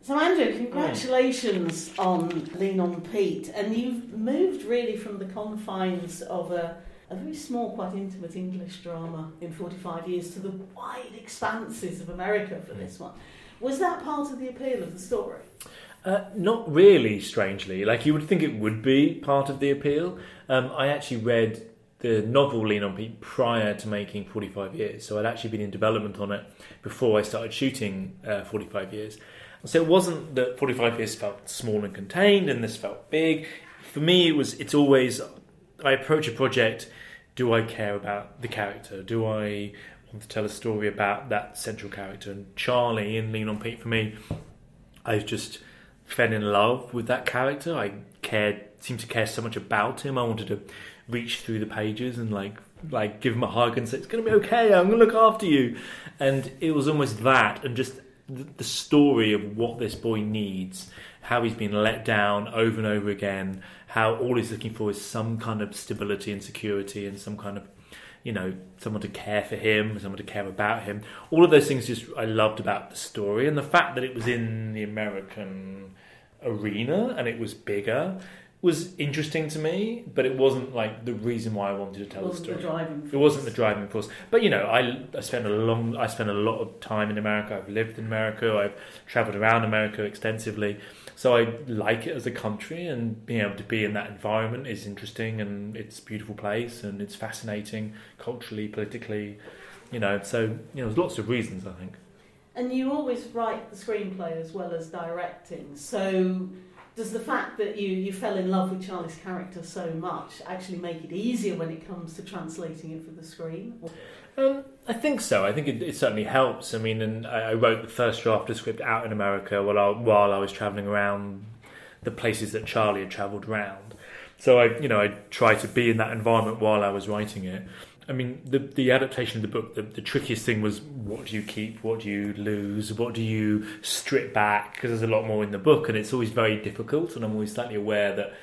So Andrew, congratulations on Lean on Pete, and you've moved really from the confines of a very small, quite intimate English drama in 45 years to the wide expanses of America for this one. Was that part of the appeal of the story? Not really, strangely. Like, you would think it would be part of the appeal. I actually read the novel Lean on Pete prior to making 45 Years, so I'd actually been in development on it before I started shooting 45 Years. So it wasn't that 45 Years felt small and contained and this felt big. For me, it's always, I approach a project, do I care about the character? Do I want to tell a story about that central character? And Charley in Lean on Pete, for me, I just fell in love with that character. I seemed to care so much about him. I wanted to reach through the pages and like give him a hug and say, it's going to be okay, I'm going to look after you. And it was almost that, and just the story of what this boy needs, how he's been let down over and over again, how all he's looking for is some kind of stability and security and some kind of, someone to care for him, someone to care about him. All of those things I loved about the story, and the fact that it was in the American arena and it was bigger was interesting to me, but it wasn't like the reason why I wanted to tell the story. It wasn't the driving force. But I spent a lot of time in America. I've lived in America. I've travelled around America extensively. So I like it as a country, and being able to be in that environment is interesting, and it's a beautiful place, and it's fascinating culturally, politically. So there's lots of reasons, I think. And you always write the screenplay as well as directing. So does the fact that you fell in love with Charley's character so much actually make it easier when it comes to translating it for the screen? I think so. I think it certainly helps. I mean, and I wrote the first draft of the script out in America while I was travelling around the places that Charley had travelled around. So I tried to be in that environment while I was writing it. I mean, the adaptation of the book, the trickiest thing was, what do you keep, what do you lose, what do you strip back? Because there's a lot more in the book, and it's always very difficult, and I'm always slightly aware that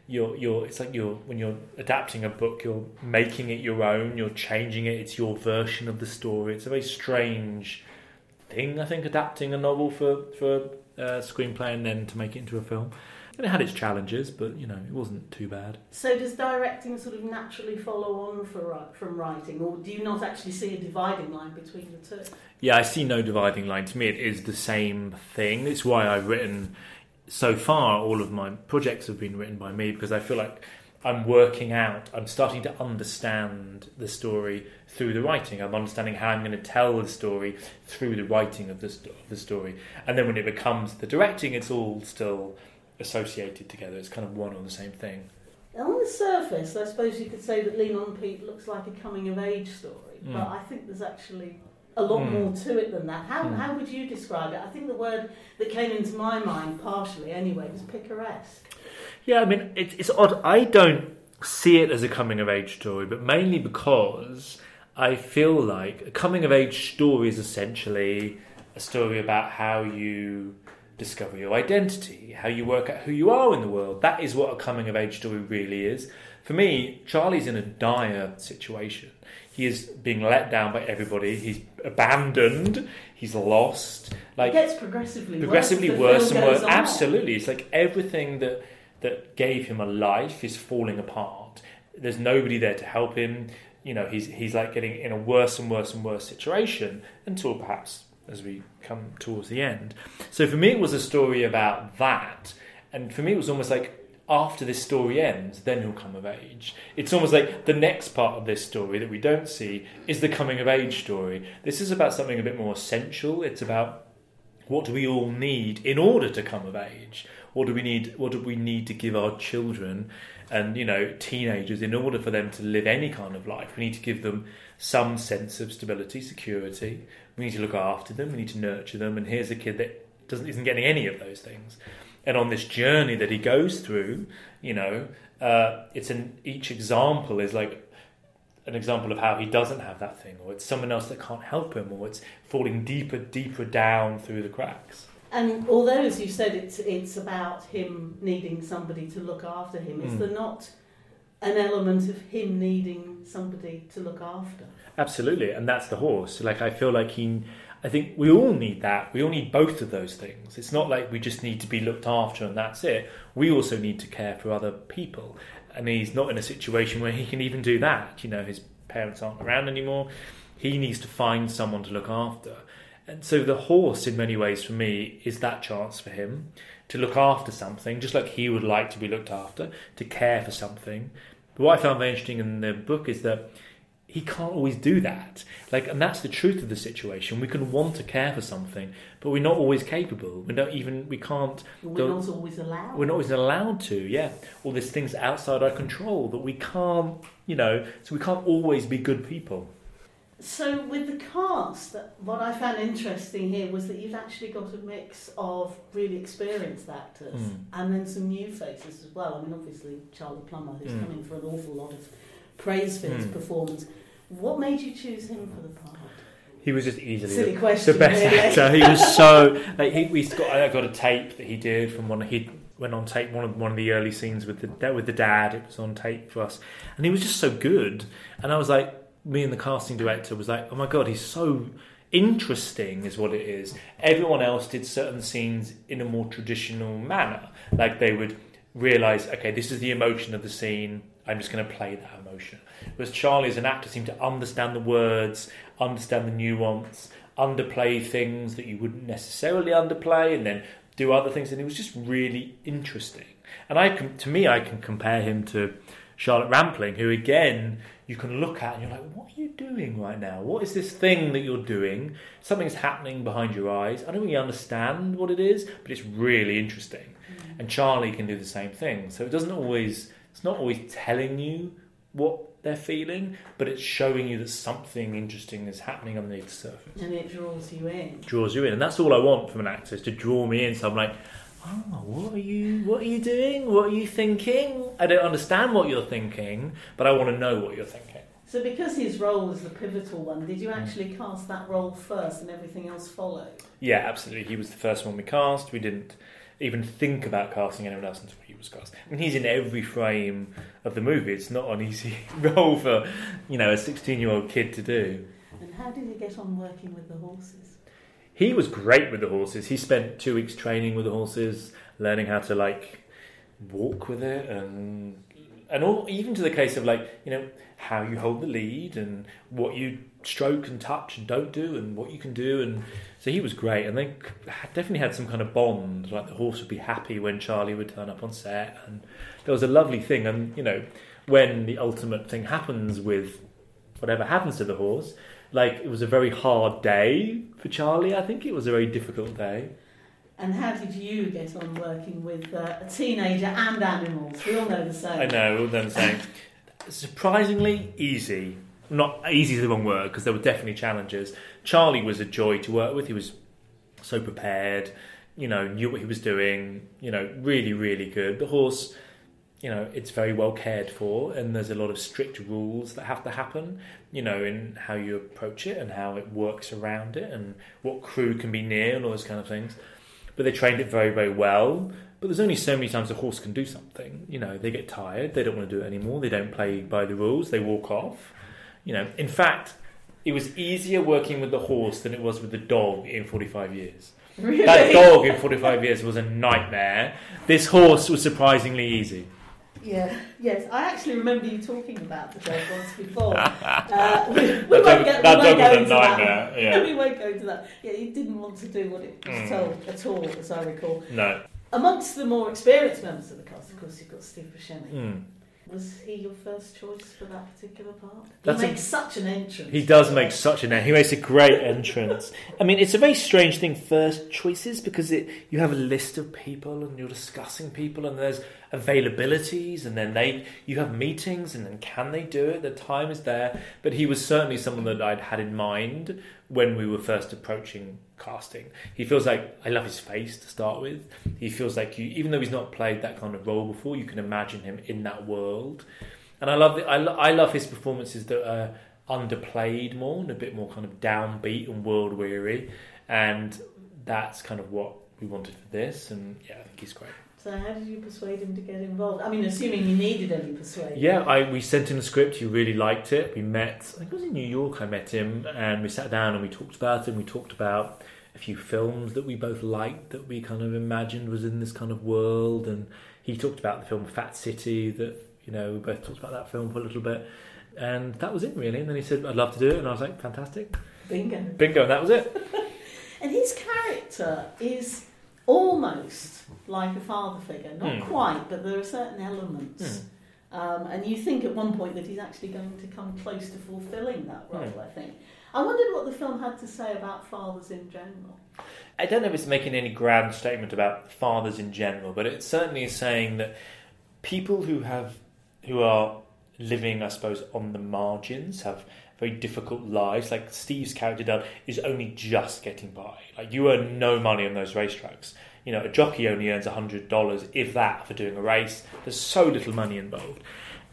when you're adapting a book, you're making it your own, you're changing it, it's your version of the story. It's a very strange thing, I think, adapting a novel for a screenplay and then to make it into a film. And it had its challenges, but, it wasn't too bad. So does directing sort of naturally follow on from writing, or do you not actually see a dividing line between the two? Yeah, I see no dividing line. To me, it is the same thing. It's why I've written, so far, all of my projects have been written by me, because I feel like I'm starting to understand the story through the writing. I'm understanding how I'm going to tell the story through the writing of the story. And then when it becomes the directing, it's all still associated together. It's kind of one or the same thing. On the surface, I suppose you could say that Lean on Pete looks like a coming-of-age story, but I think there's actually a lot more to it than that. How would you describe it? I think the word that came into my mind, partially anyway, was picaresque. Yeah, I mean, it's odd. I don't see it as a coming-of-age story, but mainly because I feel like a coming-of-age story is essentially a story about how you discover your identity, how you work out who you are in the world. That is what a coming-of-age story really is. For me, Charley's in a dire situation. He is being let down by everybody. He's abandoned. He's lost. It gets progressively worse and worse. Absolutely. It's like everything that gave him a life is falling apart. There's nobody there to help him. He's like getting in a worse and worse and worse situation until perhaps as we come towards the end. So for me, it was a story about that. And for me, it was almost like, after this story ends, then he'll come of age. It's almost like the next part of this story that we don't see is the coming of age story. This is about something a bit more essential. It's about, what do we all need in order to come of age? What do we need to give our children and, teenagers in order for them to live any kind of life? We need to give them some sense of stability, security. We need to look after them. We need to nurture them. And here's a kid that isn't getting any of those things. And on this journey that he goes through, each example is like an example of how he doesn't have that thing, or it's someone else that can't help him, or it's falling deeper down through the cracks. And although, as you said, it's about him needing somebody to look after him, is there not an element of him needing somebody to look after? Absolutely, and that's the horse. Like, I feel like I think we all need that. We all need both of those things. It's not like we just need to be looked after and that's it. We also need to care for other people. And he's not in a situation where he can even do that. You know, his parents aren't around anymore. He needs to find someone to look after. And so the horse, in many ways, for me, is that chance for him to look after something, just like he would like to be looked after, to care for something. But what I found very interesting in the book is that he can't always do that. And that's the truth of the situation. We can want to care for something, but we're not always capable. We're not always allowed. We're not always allowed to, yeah. All these things outside our control that we can't, so we can't always be good people. So with the cast, what I found interesting here was that you've actually got a mix of really experienced actors and then some new faces as well. I mean, obviously, Charley Plummer, who's coming for an awful lot of praise for his performance. What made you choose him for the part? He was just easily Silly question, the best really. actor. He was so... I got a tape that he did from he went on tape, one of the early scenes with the dad. It was on tape for us. And he was just so good. And I was like... Me and the casting director was like, oh my God, he's so interesting is what it is. Everyone else did certain scenes in a more traditional manner. Like they would realise, okay, this is the emotion of the scene, I'm just going to play that emotion. Whereas Charley as an actor seemed to understand the words, understand the nuance, underplay things that you wouldn't necessarily underplay and then do other things. And it was just really interesting. And I can compare him to Charlotte Rampling, who again... you can look at and you're like, what are you doing right now? What is this thing that you're doing? Something's happening behind your eyes. I don't really understand what it is, but it's really interesting. And Charley can do the same thing. So it's not always telling you what they're feeling, but it's showing you that something interesting is happening underneath the surface. And it draws you in. And that's all I want from an actor, is to draw me in. So I'm like, oh, what are you doing? What are you thinking? I don't understand what you're thinking, but I want to know what you're thinking. So because his role is the pivotal one, did you actually cast that role first and everything else followed? Yeah, absolutely. He was the first one we cast. We didn't even think about casting anyone else until he was cast. I mean, he's in every frame of the movie. It's not an easy role for, a 16-year-old kid to do. And how did you get on working with the horses? He was great with the horses. He spent 2 weeks training with the horses, learning how to walk with it, and all, even to the case of how you hold the lead and what you stroke and touch and don't do and what you can do. And so he was great, and they definitely had some kind of bond. Like the horse would be happy when Charley would turn up on set, and there was a lovely thing. And when the ultimate thing happens with whatever happens to the horse. It was a very hard day for Charley. I think it was a very difficult day. And how did you get on working with a teenager and animals? We all know the same. I know, we all know the same. Surprisingly easy. Not easy is the wrong word, because there were definitely challenges. Charley was a joy to work with. He was so prepared, knew what he was doing, really, really good. The horse... it's very well cared for, and there's a lot of strict rules that have to happen, in how you approach it and how it works around it and what crew can be near and all those kind of things. But they trained it very, very well. But there's only so many times a horse can do something. They get tired, they don't want to do it anymore, they don't play by the rules, they walk off. In fact, it was easier working with the horse than it was with the dog in 45 years. Really? That dog in 45 years was a nightmare. This horse was surprisingly easy. Yeah, yes. I actually remember you talking about the dog once before. We won't go into that. Yeah. We won't go into that. Yeah, he didn't want to do what it was told at all, as I recall. No. Amongst the more experienced members of the cast, of course, you've got Steve Buscemi. Was he your first choice for that particular part? He makes such an entrance. He does make such an entrance. He makes a great entrance. I mean, it's a very strange thing, first choices, because you have a list of people and you're discussing people and there's availabilities and then you have meetings and then can they do it? The time is there. But he was certainly someone that I'd had in mind when we were first approaching casting. He feels like, I love his face to start with. He feels like even though he's not played that kind of role before, you can imagine him in that world. And I love his performances that are underplayed more and a bit more kind of downbeat and world weary. And that's kind of what we wanted for this. And yeah, I think he's great. So how did you persuade him to get involved? I mean, assuming you needed any persuading. Yeah, we sent him a script. He really liked it. We met, I think it was in New York I met him, and we sat down and we talked about it, and we talked about a few films that we both liked, that we kind of imagined was in this kind of world, and he talked about the film Fat City, that, we both talked about that film for a little bit, and that was it really. And then he said, I'd love to do it, and I was like, fantastic. Bingo, and that was it. And his character is almost like a father figure, not quite, but there are certain elements. And you think at one point that he's actually going to come close to fulfilling that role, I think. I wondered what the film had to say about fathers in general. I don't know if it's making any grand statement about fathers in general, but it certainly is saying that people who are living, I suppose, on the margins, have very difficult lives. Like Steve's character Dale is only just getting by. Like, you earn no money on those racetracks. A jockey only earns $100, if that, for doing a race. There's so little money involved.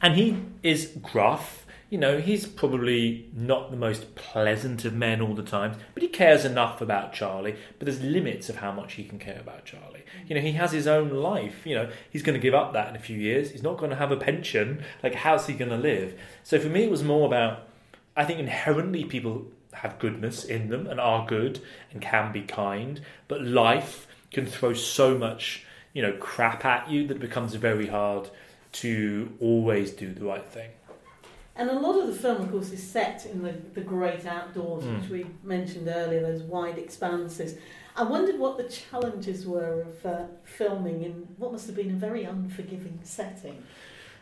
And he is gruff. He's probably not the most pleasant of men all the time, but he cares enough about Charley. But there's limits of how much he can care about Charley. He has his own life. He's going to give up that in a few years. He's not going to have a pension. Like, how's he going to live? So for me, it was more about, I think inherently people have goodness in them and are good and can be kind, but life can throw so much, crap at you that it becomes very hard to always do the right thing. And a lot of the film, of course, is set in the great outdoors, which we mentioned earlier, those wide expanses. I wondered what the challenges were of filming in what must have been a very unforgiving setting,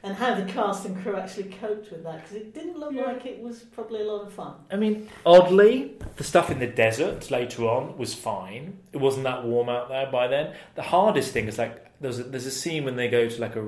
and how the cast and crew actually coped with that, because it didn't look like it was probably a lot of fun. I mean, oddly, the stuff in the desert later on was fine. It wasn't that warm out there by then. The hardest thing is, like, there's a scene when they go to like a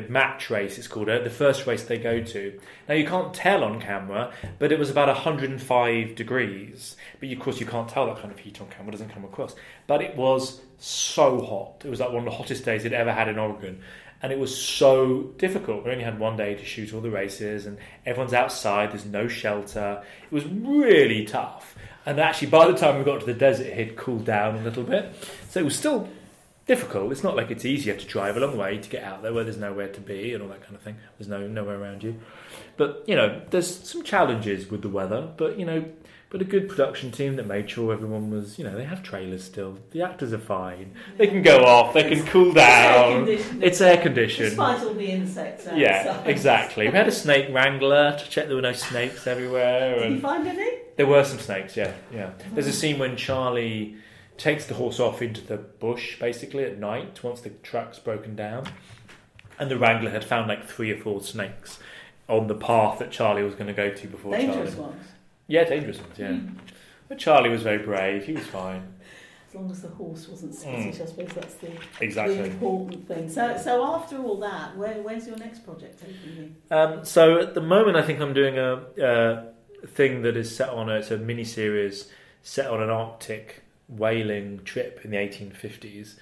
match race, it's called, the first race they go to. Now, you can't tell on camera, but it was about 105 degrees. But of course, you can't tell that kind of heat on camera, it doesn't come across. But it was so hot. It was like one of the hottest days they'd ever had in Oregon. And it was so difficult. We only had one day to shoot all the races, and everyone's outside, there's no shelter. It was really tough. And actually, by the time we got to the desert, it had cooled down a little bit. So it was still difficult. It's not like it's easy. You have to drive a long way to get out there where there's nowhere to be and all that kind of thing. There's nowhere around you. But, there's some challenges with the weather. But a good production team that made sure everyone was, they have trailers still. The actors are fine. They can go off. They can cool down. It's air conditioned. Despite all the insects outside. Yeah, exactly. We had a snake wrangler to check there were no snakes everywhere. Did you find any? There were some snakes, yeah. There's a scene when Charley takes the horse off into the bush, basically, at night, once the track's broken down. And the wrangler had found like 3 or 4 snakes on the path that Charley was going to go to before Dangerous Charley. ones? Yeah, dangerous ones, yeah. But Charley was very brave, he was fine. As long as the horse wasn't skittish, I suppose that's the important thing. So after all that, where's your next project taking you? So at the moment, I think I'm doing a thing that is set on it's a mini-series set on an Arctic whaling trip in the 1850s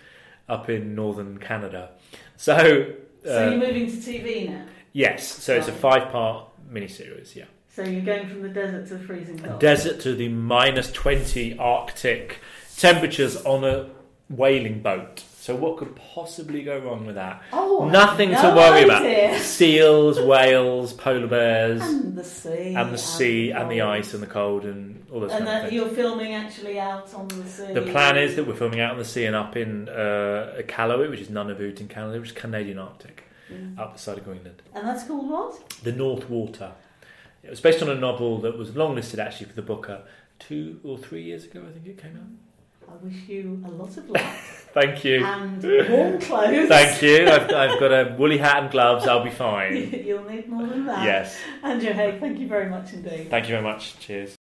up in northern Canada. So you're moving to TV now? Yes, so it's a 5-part mini-series, yeah. So you're going from the desert to the freezing cold? Desert to the -20 Arctic temperatures on a whaling boat. So what could possibly go wrong with that? Nothing to worry about. Seals, whales, polar bears. And the sea. And the ice and the cold and all those kind of things. You're filming actually out on the sea? The plan is that we're filming out on the sea and up in Iqaluit, which is Nunavut in Canada, which is Canadian Arctic, up the side of Greenland. And that's called what? The North Water. It was based on a novel that was longlisted actually for the Booker 2 or 3 years ago, I think it came out. I wish you a lot of luck. Thank you. And warm clothes. Thank you. I've got a woolly hat and gloves. I'll be fine. You'll need more than that. Yes. Andrew Haigh, thank you very much indeed. Thank you very much. Cheers.